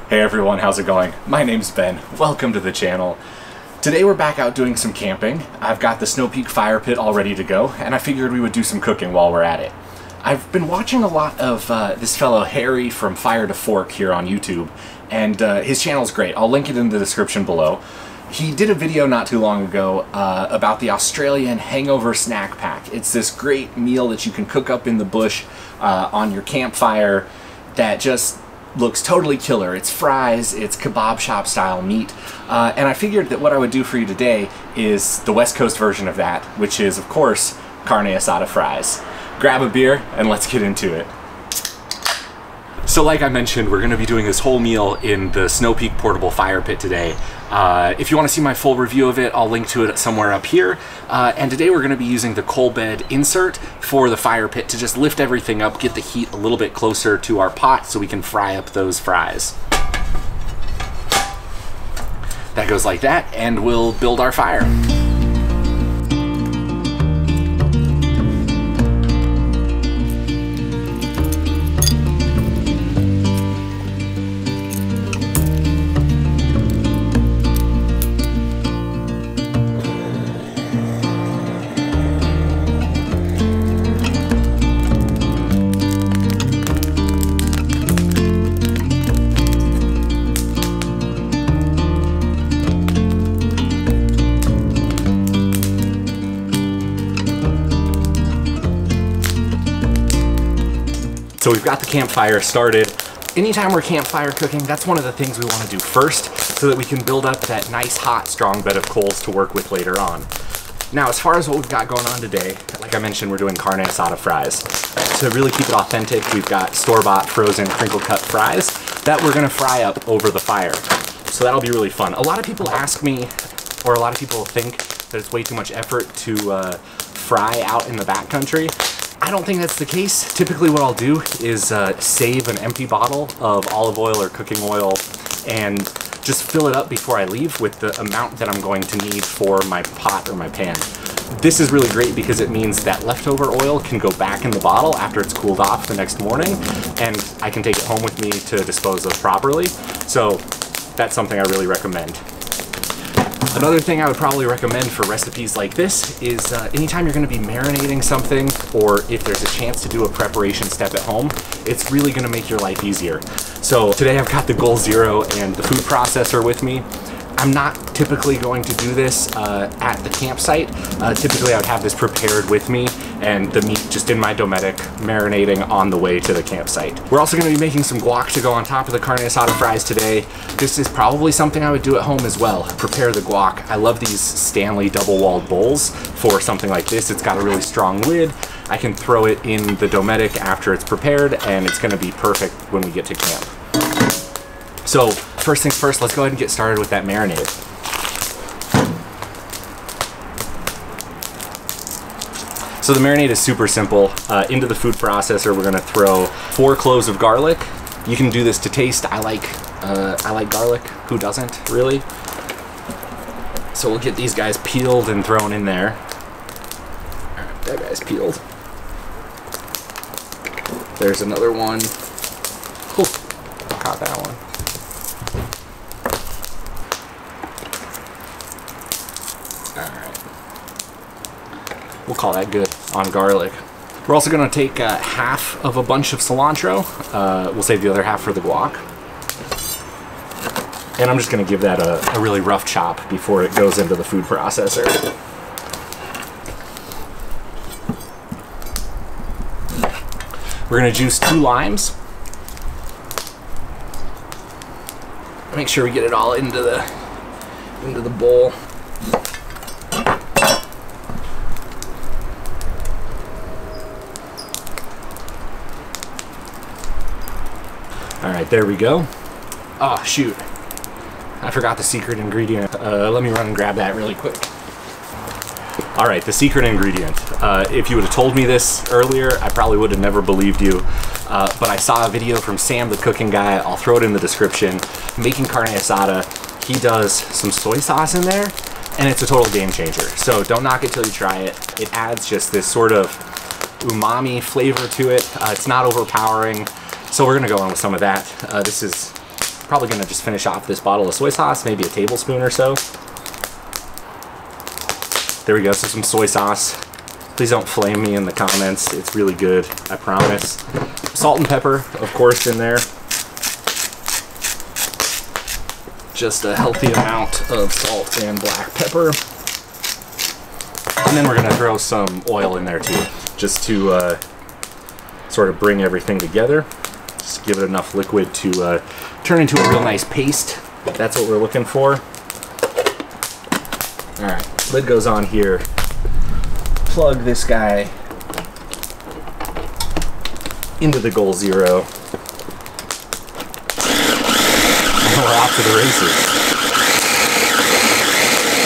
Hey everyone, how's it going? My name's Ben. Welcome to the channel. Today we're back out doing some camping. I've got the Snow Peak fire pit all ready to go, and I figured we would do some cooking while we're at it. I've been watching a lot of this fellow Harry from Fire to Fork here on YouTube, and his channel's great. I'll link it in the description below. He did a video not too long ago about the Australian hangover snack pack. It's this great meal that you can cook up in the bush on your campfire that just looks totally killer. It's fries, it's kebab shop style meat, and I figured that what I would do for you today is the West Coast version of that, which is, of course, Carne Asada Fries. Grab a beer and let's get into it. So like I mentioned, we're going to be doing this whole meal in the Snow Peak portable fire pit today. If you want to see my full review of it, I'll link to it somewhere up here. And today we're going to be using the coal bed insert for the fire pit to just lift everything up, get the heat a little bit closer to our pot so we can fry up those fries. That goes like that, and we'll build our fire. So we've got the campfire started. Anytime we're campfire cooking, that's one of the things we want to do first so that we can build up that nice, hot, strong bed of coals to work with later on. Now, as far as what we've got going on today, like I mentioned, we're doing Carne Asada Fries. To really keep it authentic, we've got store-bought frozen crinkle-cut fries that we're going to fry up over the fire. So that'll be really fun. A lot of people ask me, or a lot of people think that it's way too much effort to fry out in the backcountry. I don't think that's the case. Typically what I'll do is save an empty bottle of olive oil or cooking oil and just fill it up before I leave with the amount that I'm going to need for my pot or my pan. This is really great because it means that leftover oil can go back in the bottle after it's cooled off the next morning, and I can take it home with me to dispose of properly. So that's something I really recommend. Another thing I would probably recommend for recipes like this is anytime you're going to be marinating something, or if there's a chance to do a preparation step at home, it's really going to make your life easier. So today I've got the Goal Zero and the food processor with me. I'm not typically going to do this at the campsite. Typically I would have this prepared with me and the meat just in my Dometic marinating on the way to the campsite. We're also going to be making some guac to go on top of the Carne Asada Fries today. This is probably something I would do at home as well, prepare the guac. I love these Stanley double-walled bowls for something like this. It's got a really strong lid. I can throw it in the Dometic after it's prepared, and it's going to be perfect when we get to camp. So first things first, let's go ahead and get started with that marinade. So the marinade is super simple. Into the food processor, we're gonna throw 4 cloves of garlic. You can do this to taste. I like garlic. Who doesn't, really? So we'll get these guys peeled and thrown in there. All right, that guy's peeled. There's another one. Ooh, caught that one. We'll call that good on garlic. We're also gonna take half of a bunch of cilantro. We'll save the other half for the guac. And I'm just gonna give that a really rough chop before it goes into the food processor. We're gonna juice 2 limes. Make sure we get it all into the bowl. All right, there we go. Oh, shoot. I forgot the secret ingredient. Let me run and grab that really quick. All right, the secret ingredient. If you would have told me this earlier, I probably would have never believed you. But I saw a video from Sam, the cooking guy. I'll throw it in the description. Making carne asada. He does some soy sauce in there, and it's a total game changer. So don't knock it till you try it. It adds just this sort of umami flavor to it. It's not overpowering. So we're gonna go on with some of that. This is Probably gonna just finish off this bottle of soy sauce, maybe a tablespoon or so. There we go, so some soy sauce. Please don't flame me in the comments. It's really good, I promise. Salt and pepper, of course, in there. Just a healthy amount of salt and black pepper. And then we're gonna throw some oil in there too, just to sort of bring everything together. Just give it enough liquid to turn into a real nice paste. That's what we're looking for. All right, lid goes on here. Plug this guy into the Goal Zero. And we're off to the races.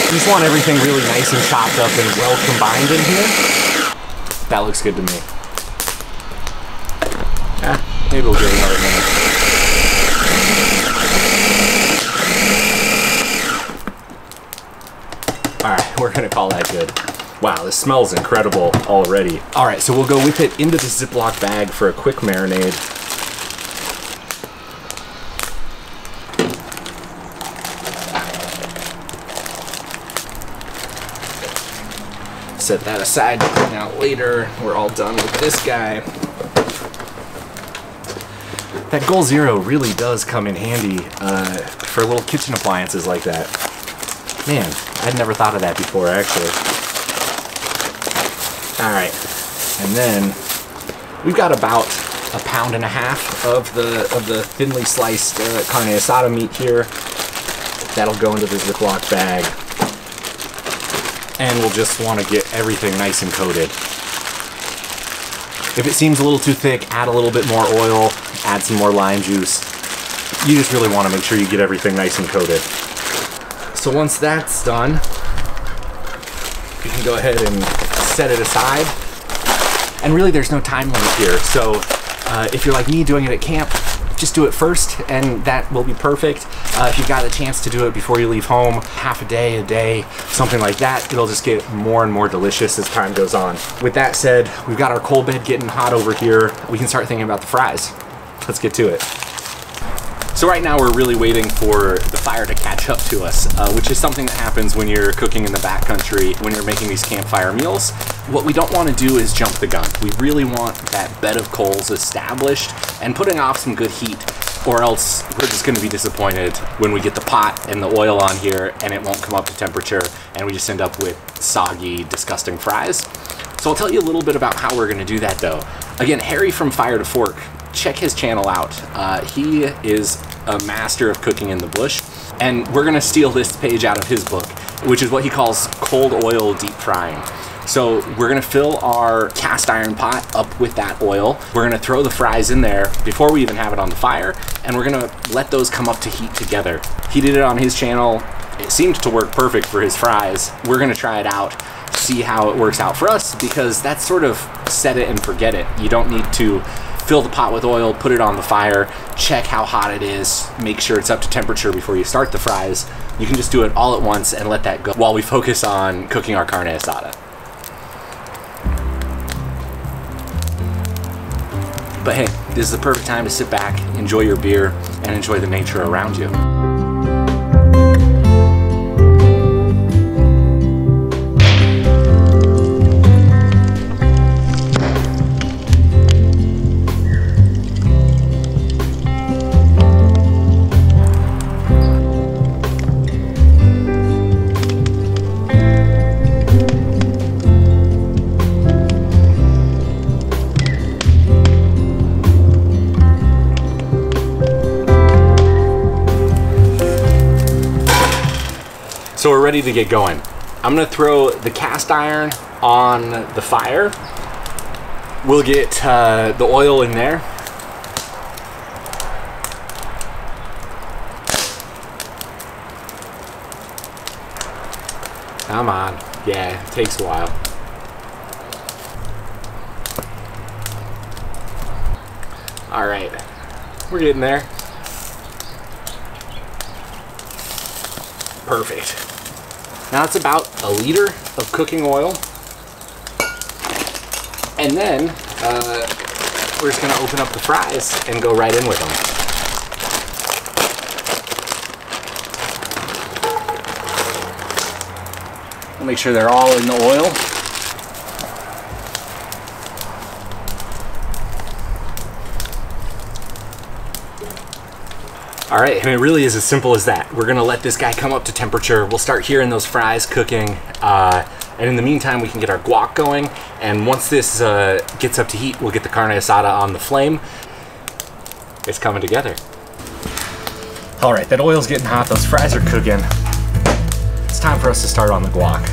You just want everything really nice and chopped up and well combined in here. That looks good to me. Maybe we'll give it another minute. Alright, we're gonna call that good. Wow, this smells incredible already. Alright, so we'll go with it into the Ziploc bag for a quick marinade. Set that aside to clean out later. We're all done with this guy. That Goal Zero really does come in handy for little kitchen appliances like that. Man, I'd never thought of that before, actually. All right, and then we've got about 1.5 pounds of the thinly sliced carne asada meat here. That'll go into the Ziploc bag, and we'll just want to get everything nice and coated. If it seems a little too thick, add a little bit more oil, add some more lime juice. You just really want to make sure you get everything nice and coated. So once that's done, you can go ahead and set it aside. And really there's no time limit here, so if you're like me doing it at camp, just do it first and that will be perfect. If you've got a chance to do it before you leave home, half a day, something like that, it'll just get more and more delicious as time goes on. With that said, we've got our coal bed getting hot over here. We can start thinking about the fries. Let's get to it. So right now we're really waiting for the fire to catch up to us, which is something that happens when you're cooking in the backcountry, when you're making these campfire meals. What we don't want to do is jump the gun. We really want that bed of coals established and putting off some good heat, or else we're just going to be disappointed when we get the pot and the oil on here and it won't come up to temperature and we just end up with soggy, disgusting fries. So I'll tell you a little bit about how we're going to do that though. Again, Harry from Fire to Fork, check his channel out. He is a master of cooking in the bush, and we're gonna steal this page out of his book, which is what he calls cold oil deep frying. So we're gonna fill our cast iron pot up with that oil. We're gonna throw the fries in there before we even have it on the fire, and we're gonna let those come up to heat together. He did it on his channel. It seemed to work perfect for his fries. We're gonna try it out, see how it works out for us, because that's sort of set it and forget it. You don't need to fill the pot with oil, put it on the fire, check how hot it is, make sure it's up to temperature before you start the fries. You can just do it all at once and let that go while we focus on cooking our carne asada. But hey, this is the perfect time to sit back, enjoy your beer, and enjoy the nature around you. So we're ready to get going. I'm gonna throw the cast iron on the fire. We'll get the oil in there. Come on, yeah, it takes a while. All right, we're getting there. Perfect. Now it's about 1 liter of cooking oil. And then we're just gonna open up the fries and go right in with them. We'll make sure they're all in the oil. All right, and it really is as simple as that. We're gonna let this guy come up to temperature. We'll start hearing those fries cooking. And in the meantime, we can get our guac going. And once this gets up to heat, we'll get the carne asada on the flame. It's coming together. All right, that oil's getting hot, those fries are cooking. It's time for us to start on the guac.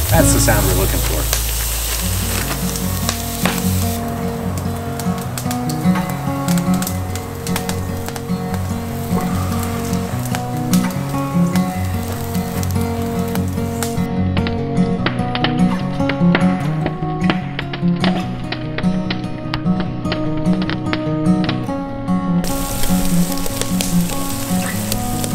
That's the sound we're looking for.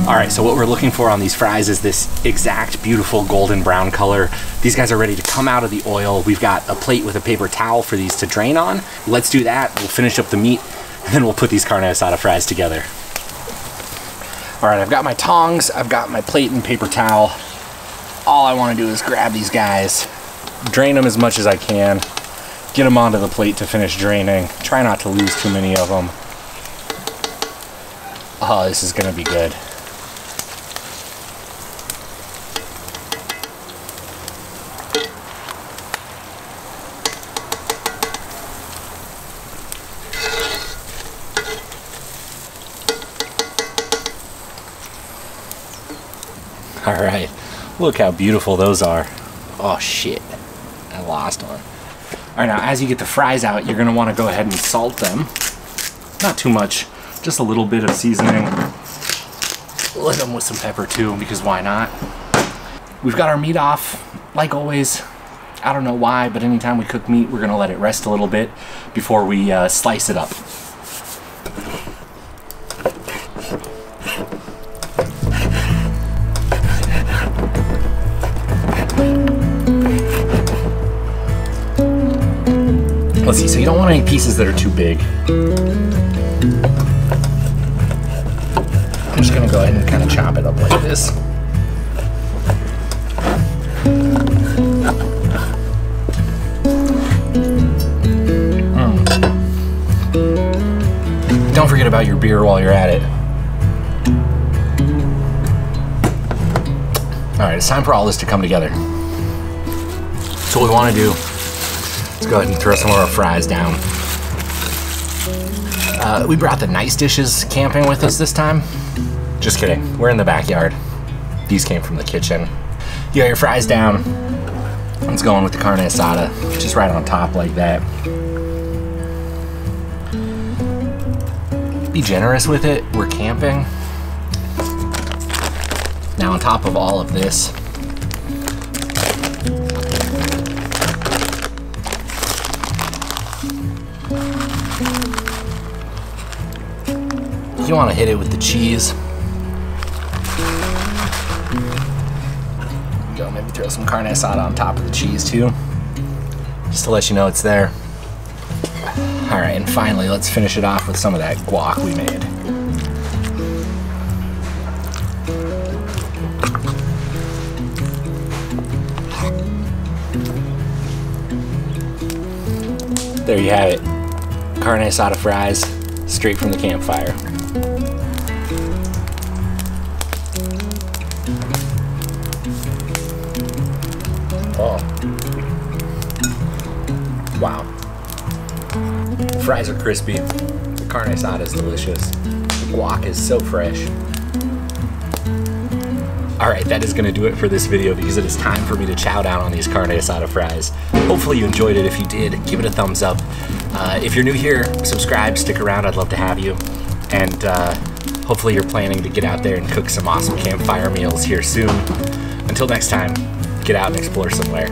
All right, so what we're looking for on these fries is this exact beautiful golden brown color. These guys are ready to come out of the oil. We've got a plate with a paper towel for these to drain on. Let's do that. We'll finish up the meat, and then we'll put these carne asada fries together. All right, I've got my tongs, I've got my plate and paper towel. All I want to do is grab these guys, drain them as much as I can, get them onto the plate to finish draining. Try not to lose too many of them. Oh, this is gonna be good. All right, look how beautiful those are. Oh shit, I lost one. All right, now as you get the fries out, you're gonna wanna go ahead and salt them. Not too much, just a little bit of seasoning. Let them with some pepper too, because why not? We've got our meat off, like always. I don't know why, but anytime we cook meat, we're gonna let it rest a little bit before we slice it up. Let's see, so you don't want any pieces that are too big. I'm just gonna go ahead and kind of chop it up like this. Don't forget about your beer while you're at it. Alright, it's time for all this to come together. So what we want to do is go ahead and throw some of our fries down. We brought the nice dishes camping with us this time. Just kidding, we're in the backyard. These came from the kitchen. You got your fries down. Let's go in with the carne asada, just right on top like that. Be generous with it, we're camping. Now on top of all of this, you want to hit it with the cheese. Go, maybe throw some carne asada on top of the cheese too, just to let you know it's there. Alright, and finally, let's finish it off with some of that guac we made. There you have it. Carne asada fries, straight from the campfire. Oh. Wow. The fries are crispy. The carne asada is delicious. The guac is so fresh. Alright, that is going to do it for this video because it is time for me to chow down on these carne asada fries. Hopefully you enjoyed it. If you did, give it a thumbs up. If you're new here, subscribe, stick around. I'd love to have you. And hopefully you're planning to get out there and cook some awesome campfire meals here soon. Until next time, get out and explore somewhere.